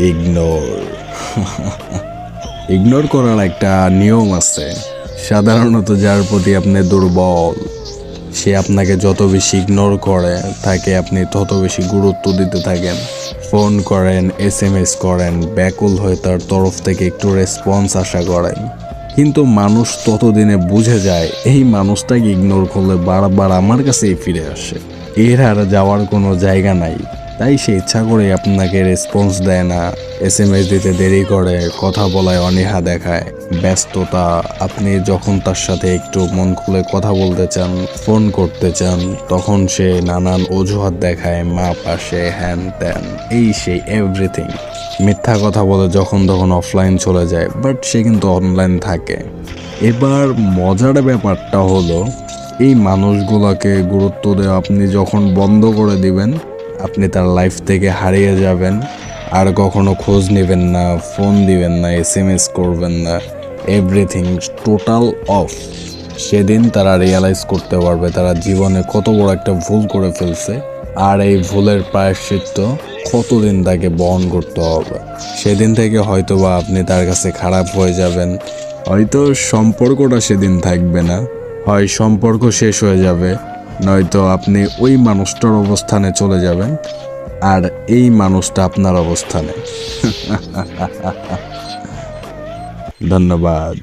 Ignore. Ignore করার একটা নিয়ম আছে। সাধারণত যার প্রতি আপনি দুর্বল, সে আপনাকে যত বেশি ইগনোর করে তাকে আপনি তত বেশি গুরুত্ব দিতে থাকেন। ফোন করেন, SMS করেন, ব্যাকুল হয়ে তার তরফ থেকে একটু রেসপন্স আশা করেন। কিন্তু মানুষ ততদিনে বুঝে যায় এই মানুষটাকে ইগনোর করলে বারবার আমার কাছেই ফিরে আসে, এর আর যাওয়ার কোনো জায়গা নাই। তাই সে ইচ্ছা করে আপনাকে রেসপন্স দেয় না, SMS দিতে দেরি করে, কথা বলায় অনীহা দেখায়, ব্যস্ততা। আপনি যখন তার সাথে একটু মন খুলে কথা বলতে চান, ফোন করতে চান, তখন সে নানান অজুহাত দেখায়, মা পাশে, হ্যান ত্যান, এই সেই এভরিথিং। মিথ্যা কথা বলে যখন তখন অফলাইন চলে যায়, বাট সে কিন্তু অনলাইন থাকে। এবার মজার ব্যাপারটা হলো, এই মানুষগুলোকে গুরুত্ব দেওয়া আপনি যখন বন্ধ করে দিবেন, আপনি তার লাইফ থেকে হারিয়ে যাবেন। আর কখনো খোঁজ নেবেন না, ফোন দিবেন না, SMS করবেন না, এভরিথিং টোটাল অফ। সেদিন তারা রিয়ালাইজ করতে পারবে তারা জীবনে কত বড় একটা ভুল করে ফেলছে, আর এই ভুলের প্রায়শ্চিত্ত কতদিন তাকে বহন করতে হবে। সেদিন থেকে হয়তোবা আপনি তার কাছে খারাপ হয়ে যাবেন, হয়তো সম্পর্কটা সেদিন থাকবে না, হয় সম্পর্ক শেষ হয়ে যাবে, নয়তো আপনি ওই মানুষটার অবস্থানে চলে যাবেন আর এই মানুষটা আপনার অবস্থানে। ধন্যবাদ।